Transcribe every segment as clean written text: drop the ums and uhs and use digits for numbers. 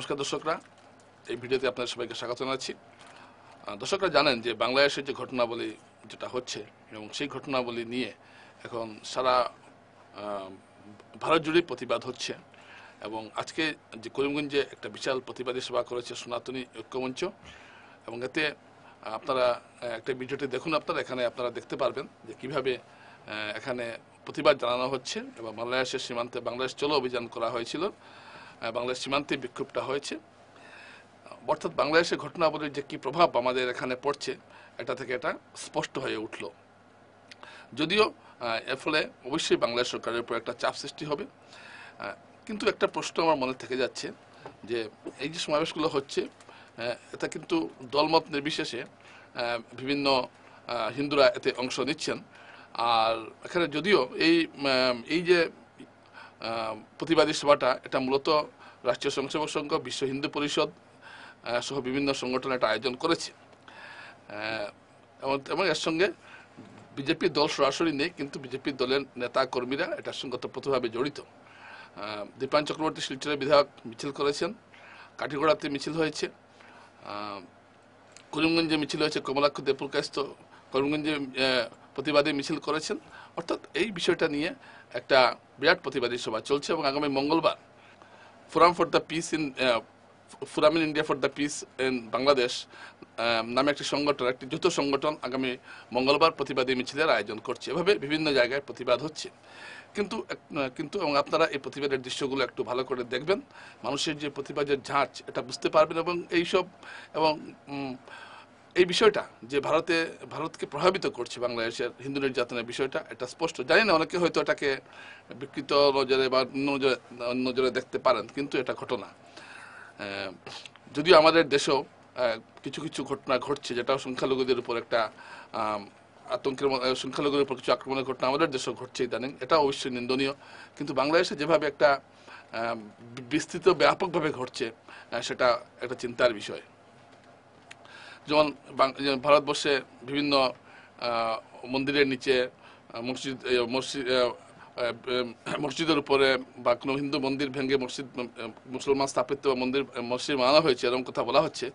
নমস্কার দর্শকরা, এই ভিডিওতে আপনাদের সবাইকে স্বাগত জানাচ্ছি। দর্শকরা জানেন যে বাংলাদেশের যে ঘটনাবলী যেটা হচ্ছে এবং সেই ঘটনাবলী নিয়ে এখন সারা ভারত জুড়ে প্রতিবাদ হচ্ছে এবং আজকে যে করিমগঞ্জে একটা বিশাল প্রতিবাদী সভা করেছে সনাতনী ঐক্যমঞ্চ এবং এতে আপনারা একটা ভিডিওটি দেখুন। এখানে আপনারা দেখতে পারবেন যে কিভাবে এখানে প্রতিবাদ জানানো হচ্ছে এবং বাংলাদেশের সীমান্তে বাংলাদেশ চলো অভিযান করা হয়েছিল, বাংলাদেশ সীমান্তে বিক্ষোভটা হয়েছে। অর্থাৎ বাংলাদেশের ঘটনাবলীর যে কী প্রভাব আমাদের এখানে পড়ছে এটা থেকে এটা স্পষ্ট হয়ে উঠল। যদিও এর ফলে অবশ্যই বাংলাদেশ সরকারের উপর একটা চাপ সৃষ্টি হবে, কিন্তু একটা প্রশ্ন আমার মনে থেকে যাচ্ছে যে এই যে সমাবেশগুলো হচ্ছে এটা কিন্তু দলমত নির্বিশেষে বিভিন্ন হিন্দুরা এতে অংশ নিচ্ছেন। আর এখানে যদিও এই যে প্রতিবাদী সভাটা এটা মূলত রাষ্ট্রীয় স্বয়ংসেবক সংঘ, বিশ্ব হিন্দু পরিষদ সহ বিভিন্ন সংগঠন এটা আয়োজন করেছে এবং এর সঙ্গে বিজেপির দল সরাসরি নেই, কিন্তু বিজেপির দলের নেতা কর্মীরা এটার সঙ্গে ওতপ্রোতভাবে জড়িত। দীপায়ন চক্রবর্তী শিলচরের বিধায়ক মিছিল করেছেন, কাঠিগড়াতে মিছিল হয়েছে, করিমগঞ্জে মিছিল হয়েছে, কমলাক্ষ দেবপুর কাস্ত করিমগঞ্জে প্রতিবাদী মিছিল করেছেন। অর্থাৎ এই বিষয়টা নিয়ে একটা বিরাট প্রতিবাদী সভা চলছে এবং আগামী মঙ্গলবার forum in India for the piece in Bangladesh নামে একটি সংগঠন, একটি যৌথ সংগঠন আগামী মঙ্গলবার প্রতিবাদী মিছিলের আয়োজন করছে। এভাবে বিভিন্ন জায়গায় প্রতিবাদ হচ্ছে, কিন্তু এবং আপনারা এই প্রতিবাদের দৃশ্যগুলো একটু ভালো করে দেখবেন, মানুষের যে প্রতিবাদের ঝাঁজ এটা বুঝতে পারবেন এবং এই বিষয়টা যে ভারতকে প্রভাবিত করছে বাংলাদেশের হিন্দু নির্যাতনের বিষয়টা এটা স্পষ্ট। জানি না, অনেকে হয়তো এটাকে বিকৃত নজরে বা নজরে দেখতে পারেন, কিন্তু এটা ঘটনা। যদিও আমাদের দেশেও কিছু কিছু ঘটনা ঘটছে যেটা সংখ্যালঘুদের উপর একটা সংখ্যালঘুদের উপর কিছু আক্রমণের ঘটনা আমাদের দেশেও ঘটছে ইদানিং, এটা অবশ্যই নিন্দনীয়। কিন্তু বাংলাদেশে যেভাবে একটা বিস্তৃত ব্যাপকভাবে ঘটছে সেটা একটা চিন্তার বিষয়। যেমন ভারতবর্ষে বিভিন্ন মন্দিরের নিচে মসজিদের উপরে বা কোনো হিন্দু মন্দির ভেঙে মুসলমান স্থাপিত মসজিদ বানানো হয়েছে এরকম কথা বলা হচ্ছে।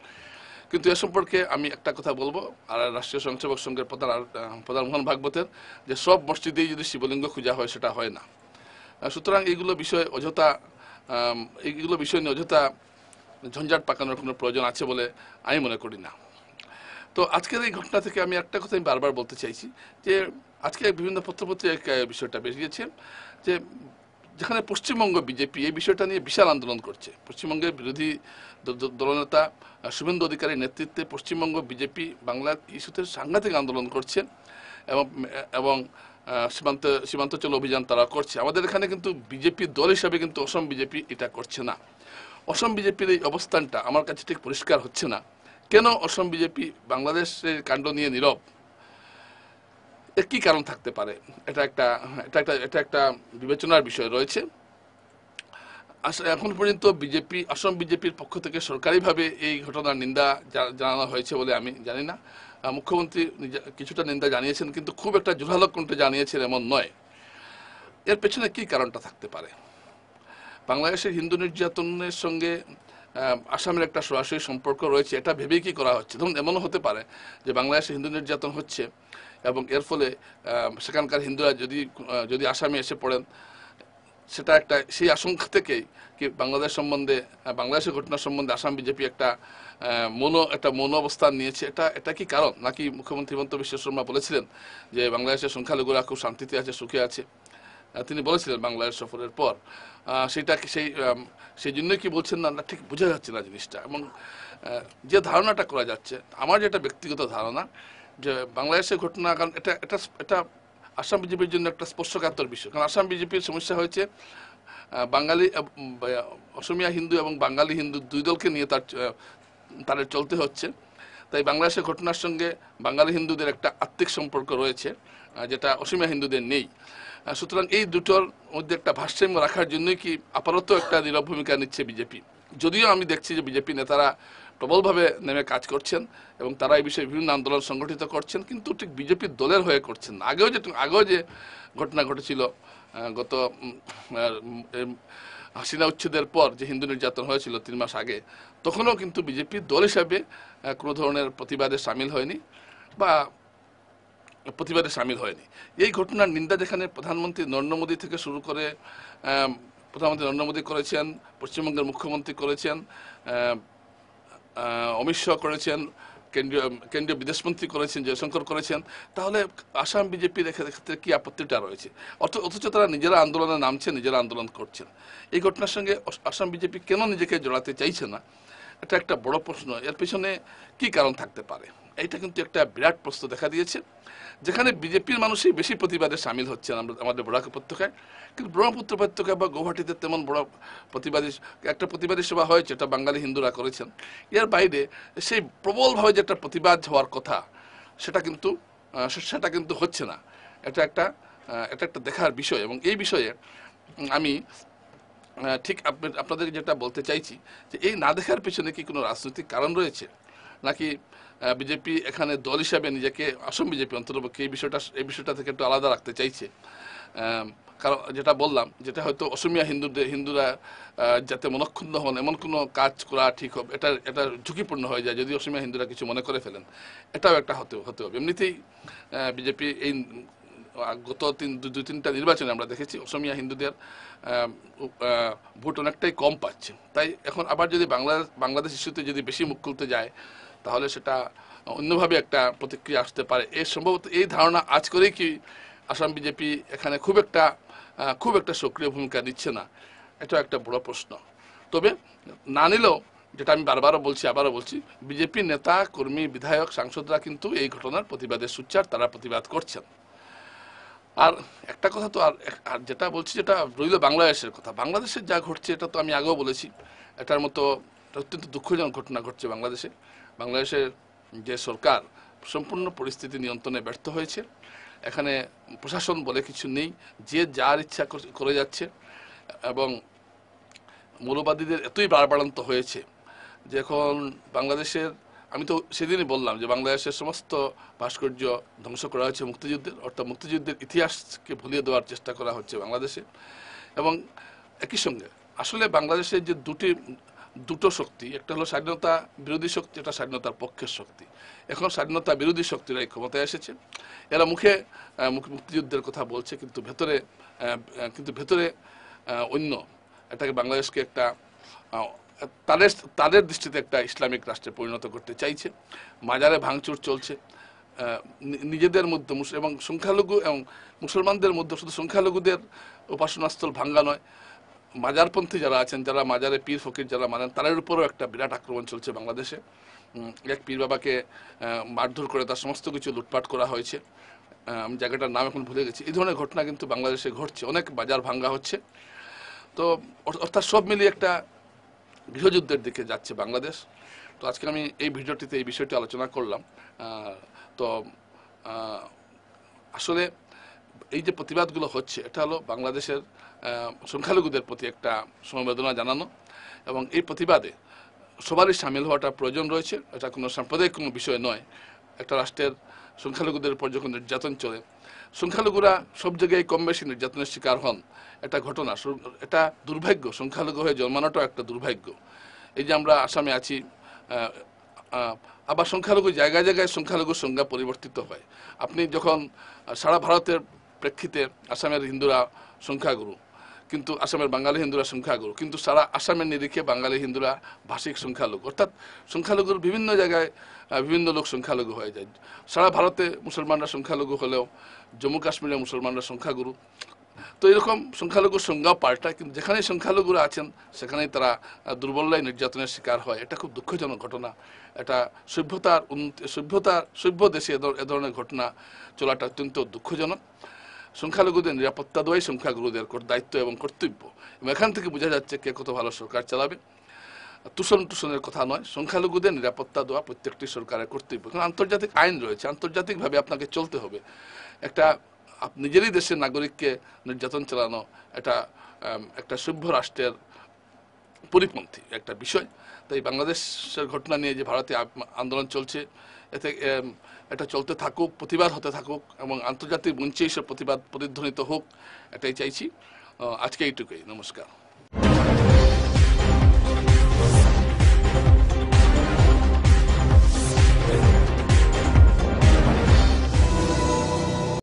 কিন্তু এ সম্পর্কে আমি একটা কথা বলবো, আর রাষ্ট্রীয় স্বয়ংসেবক সংঘের প্রধান মোহন ভাগবতের যে সব মসজিদেই যদি শিবলিঙ্গ খোঁজা হয় সেটা হয় না। সুতরাং এইগুলো বিষয় নিয়ে অযথা ঝঞ্ঝাট পাকানোর কোনো প্রয়োজন আছে বলে আমি মনে করি না। তো আজকের এই ঘটনা থেকে আমি একটা কথা আমি বারবার বলতে চাইছি যে আজকে বিভিন্ন পত্রপত্রিকায় বিষয়টা বেরিয়েছে যে যেখানে পশ্চিমবঙ্গ বিজেপি এই বিষয়টা নিয়ে বিশাল আন্দোলন করছে। পশ্চিমবঙ্গের বিরোধী দলনেতা শুভেন্দু অধিকারীর নেতৃত্বে পশ্চিমবঙ্গ বিজেপি বাংলার ইস্যুতে সাংঘাতিক আন্দোলন করছে এবং সীমান্ত চলো অভিযান তারা করছে। আমাদের এখানে কিন্তু বিজেপি দল হিসাবে কিন্তু অসম বিজেপি এটা করছে না। অসম বিজেপির এই অবস্থানটা আমার কাছে ঠিক পরিষ্কার হচ্ছে না। কেন অসম বিজেপি বাংলাদেশের কাণ্ড নিয়ে নীরব? এর কি কারণ থাকতে পারে? এটা একটা বিবেচনার বিষয় রয়েছে। এখন পর্যন্ত অসম বিজেপির পক্ষ থেকে সরকারিভাবে এই ঘটনার নিন্দা জানানো হয়েছে বলে আমি জানি না। মুখ্যমন্ত্রী কিছুটা নিন্দা জানিয়েছেন, কিন্তু খুব একটা জোরালো কণ্ঠে জানিয়েছেন এমন নয়। এর পেছনে কি কারণটা থাকতে পারে? বাংলাদেশের হিন্দু নির্যাতনের সঙ্গে আসামের একটা সরাসরি সম্পর্ক রয়েছে, এটা ভেবেই কি করা হচ্ছে? ধরুন এমনও হতে পারে যে বাংলাদেশে হিন্দু নির্যাতন হচ্ছে এবং এর ফলে সেখানকার হিন্দুরা যদি আসামে এসে পড়েন, সেটা সেই আশঙ্কা থেকেই কি বাংলাদেশের ঘটনা সম্বন্ধে আসাম বিজেপি একটা মৌন অবস্থান নিয়েছে। এটা কি কারণ? নাকি মুখ্যমন্ত্রী হিমন্ত বিশ্ব শর্মা বলেছিলেন যে বাংলাদেশের সংখ্যালঘুরা খুব শান্তিতে আছে, সুখে আছে, তিনি বলেছিলেন বাংলাদেশ সফরের পর। সেই জন্যই কি বলছেন না ঠিক বোঝা যাচ্ছে না জিনিসটা। এবং যে ধারণাটা করা যাচ্ছে, আমার যেটা ব্যক্তিগত ধারণা যে বাংলাদেশের ঘটনা, কারণ এটা আসাম বিজেপির জন্য একটা স্পর্শকাতর বিষয়। কারণ আসাম বিজেপির সমস্যা হয়েছে অসমিয়া হিন্দু এবং বাঙালি হিন্দু দুই দলকে নিয়ে তাদের চলতে হচ্ছে। তাই বাংলাদেশের ঘটনার সঙ্গে বাঙালি হিন্দুদের একটা আত্মিক সম্পর্ক রয়েছে যেটা অসমিয়া হিন্দুদের নেই। সুতরাং এই দুটোর মধ্যে একটা ভারসাম্য রাখার জন্যই কি আপাতত একটা নীরব ভূমিকা নিচ্ছে বিজেপি। যদিও আমি দেখছি যে বিজেপি নেতারা প্রবলভাবে নেমে কাজ করছেন এবং তারা এই বিষয়ে বিভিন্ন আন্দোলন সংগঠিত করছেন, কিন্তু ঠিক বিজেপির দলের হয়ে করছেন না। আগেও যে ঘটনা ঘটেছিল গত হাসিনা উচ্ছেদের পর যে হিন্দু নির্যাতন হয়েছিল 3 মাস আগে, তখনও কিন্তু বিজেপি দল হিসাবে কোনো ধরনের প্রতিবাদে সামিল হয়নি বা প্রতিবাদে সামিল হয়নি। এই ঘটনার নিন্দা যেখানে প্রধানমন্ত্রী নরেন্দ্র মোদী থেকে শুরু করে প্রধানমন্ত্রী নরেন্দ্র মোদী করেছেন, পশ্চিমবঙ্গের মুখ্যমন্ত্রী করেছেন, অমিত শাহ করেছেন, কেন্দ্রীয় বিদেশমন্ত্রী করেছেন, জয়শঙ্কর করেছেন, তাহলে আসাম বিজেপির ক্ষেত্রে কি আপত্তিটা রয়েছে? অথচ তারা নিজেরা আন্দোলনে নামছে, নিজেরা আন্দোলন করছেন। এই ঘটনার সঙ্গে আসাম বিজেপি কেন নিজেকে জড়াতে চাইছে না, এটা একটা বড় প্রশ্ন। এর পেছনে কি কারণ থাকতে পারে? এইটা কিন্তু একটা বিরাট প্রশ্ন দেখা দিয়েছে, যেখানে বিজেপির মানুষই বেশি প্রতিবাদে সামিল হচ্ছেন আমাদের বরাক উপত্যকায়, কিন্তু ব্রহ্মপুত্র উপত্যকা বা গৌহাটিতে তেমন বড় প্রতিবাদী সভা হয়েছে, এটা বাঙালি হিন্দুরা করেছেন। এর বাইরে সেই প্রবলভাবে যে একটা প্রতিবাদ হওয়ার কথা, সেটা কিন্তু হচ্ছে না। এটা একটা দেখার বিষয়। এবং এই বিষয়ে আমি ঠিক আপনাদের যেটা বলতে চাইছি যে এই না দেখার পেছনে কি কোনো রাজনৈতিক কারণ রয়েছে, নাকি বিজেপি এখানে দল হিসাবে নিজেকে, আসাম বিজেপি অন্ততপক্ষে এই বিষয়টা থেকে একটু আলাদা রাখতে চাইছে? কারণ যেটা বললাম, যেটা হয়তো অসমিয়া হিন্দুরা যাতে মনক্ষুণ্ণ হন এমন কোনো কাজ করা ঠিক হবে, এটা ঝুঁকিপূর্ণ হয়ে যায় যদি অসমিয়া হিন্দুরা কিছু মনে করে ফেলেন। এটাও একটা হতে হবে। এমনিতেই বিজেপি এই গত 2-3টা নির্বাচনে আমরা দেখেছি অসমিয়া হিন্দুদের ভোট অনেকটাই কম পাচ্ছে। তাই এখন আবার যদি বাংলাদেশ ইস্যুতে যদি বেশি মুখ খুলতে যায়, তাহলে সেটা অন্যভাবে একটা প্রতিক্রিয়া আসতে পারে। সম্ভবত এই ধারণা আজ করেই কি আসাম বিজেপি এখানে খুব একটা সক্রিয় ভূমিকা নিচ্ছে না, এটা একটা বড় প্রশ্ন। তবে না নিলেও, যেটা আমি আবারও বলছি, বিজেপি নেতা কর্মী বিধায়ক সাংসদরা কিন্তু এই ঘটনার প্রতিবাদে সোচ্চার, তারা প্রতিবাদ করছেন। আর একটা কথা তো আর যেটা বলছি, যেটা রইল বাংলাদেশের কথা। বাংলাদেশের যা ঘটছে এটা তো আমি আগেও বলেছি, এটার মতো অত্যন্ত দুঃখজনক ঘটনা ঘটছে বাংলাদেশের যে সরকার সম্পূর্ণ পরিস্থিতি নিয়ন্ত্রণে ব্যর্থ হয়েছে। এখানে প্রশাসন বলে কিছু নেই, যে যার ইচ্ছা করে যাচ্ছে। এবং মৌলবাদীদের এতই বাড়াবাড়ন্ত হয়েছে যে এখন বাংলাদেশের, আমি তো সেদিনই বললাম যে বাংলাদেশের সমস্ত ভাস্কর্য ধ্বংস করা হয়েছে মুক্তিযুদ্ধের, অর্থাৎ মুক্তিযুদ্ধের ইতিহাসকে ভুলিয়ে দেওয়ার চেষ্টা করা হচ্ছে বাংলাদেশে। এবং একই সঙ্গে আসলে বাংলাদেশের যে দুটো শক্তি, একটা হলো স্বাধীনতা বিরোধী শক্তি, এটা স্বাধীনতার পক্ষের শক্তি। এখন স্বাধীনতা বিরোধী শক্তিরাই ক্ষমতায় এসেছে। এরা মুখে মুক্তিযুদ্ধের কথা বলছে, কিন্তু ভেতরে অন্য এটাকে বাংলাদেশকে একটা তাদের দৃষ্টিতে একটা ইসলামিক রাষ্ট্রে পরিণত করতে চাইছে। মাজারে ভাঙচুর চলছে নিজেদের মধ্যে, এবং সংখ্যালঘু এবং মুসলমানদের মধ্যে শুধু সংখ্যালঘুদের উপাসনাস্থল ভাঙ্গা নয়, মাজারপন্থী যারা আছেন, যারা মাজারে পীর ফকির যারা মানেন, তাদের উপরেও একটা বিরাট আক্রমণ চলছে বাংলাদেশে। এক পীর বাবাকে মারধর করে তার সমস্ত কিছু লুটপাট করা হয়েছে। আমি জায়গাটার নাম এখন ভুলে গেছি। এই ধরনের ঘটনা কিন্তু বাংলাদেশে ঘটছে, অনেক বাজার ভাঙ্গা হচ্ছে। তো অর্থাৎ সব মিলিয়ে একটা গৃহযুদ্ধের দিকে যাচ্ছে বাংলাদেশ। তো আজকে আমি এই ভিডিওটিতে এই বিষয়টি আলোচনা করলাম। তো আসলে এই যে প্রতিবাদগুলো হচ্ছে, এটা হলো বাংলাদেশের সংখ্যালঘুদের প্রতি একটা সমবেদনা জানানো, এবং এই প্রতিবাদে সবারই সামিল হওয়াটা প্রয়োজন রয়েছে। এটা কোনো সাম্প্রদায়িক কোনো বিষয় নয়। একটা রাষ্ট্রের সংখ্যালঘুদের উপর যখন নির্যাতন চলে, সংখ্যালঘুরা সব জায়গায় কম বেশি নির্যাতনের শিকার হন, এটা ঘটনা, এটা দুর্ভাগ্য। সংখ্যালঘু হয়ে জন্মানোটাও একটা দুর্ভাগ্য। এই যে আমরা আসামে আছি, আবার সংখ্যালঘু জায়গায় সংখ্যালঘুর সংজ্ঞা পরিবর্তিত হয়। আপনি যখন সারা ভারতের প্রেক্ষিতে আসামের হিন্দুরা সংখ্যাগুরু, কিন্তু আসামের বাঙালি হিন্দুরা সংখ্যাগুরু, কিন্তু সারা আসামের নিরিখে বাঙালি হিন্দুরা ভাষিক সংখ্যালঘু। অর্থাৎ সংখ্যালঘুর বিভিন্ন জায়গায় বিভিন্ন লোক সংখ্যালঘু হয়ে যায়। সারা ভারতে মুসলমানরা সংখ্যালঘু হলেও জম্মু কাশ্মীরে মুসলমানরা সংখ্যাগুরু। তো এরকম সংখ্যালঘুর সংজ্ঞাও পাল্টায়, কিন্তু যেখানেই সংখ্যালঘুরা আছেন সেখানেই তারা দুর্বলরাই নির্যাতনের শিকার হয়। এটা খুব দুঃখজনক ঘটনা। এটা সভ্য দেশে এ ধরনের ঘটনা চলাটা অত্যন্ত দুঃখজনক। সংখ্যালঘুদের নিরাপত্তা দেওয়াই সংখ্যাগুরুদের দায়িত্ব এবং কর্তব্য। এবং এখান থেকে বোঝা যাচ্ছে কে কত ভালো সরকার চালাবে। টুসনের কথা নয়, সংখ্যালঘুদের নিরাপত্তা দেওয়া প্রত্যেকটি সরকারের কর্তব্য। কারণ আন্তর্জাতিক আইন রয়েছে, আন্তর্জাতিকভাবে আপনাকে চলতে হবে। নিজেরই দেশের নাগরিককে নির্যাতন চালানো একটা সভ্য রাষ্ট্রের পরিপন্থী একটা বিষয়। তাই বাংলাদেশের ঘটনা নিয়ে যে ভারতে আন্দোলন চলছে, এটা চলতে থাকুক, প্রতিবাদ হতে থাকুক, এবং আন্তর্জাতিক মঞ্চে এইসব প্রতিবাদ প্রতিধ্বনিত হোক, এটাই চাইছি। আজকে এইটুকুই। নমস্কার।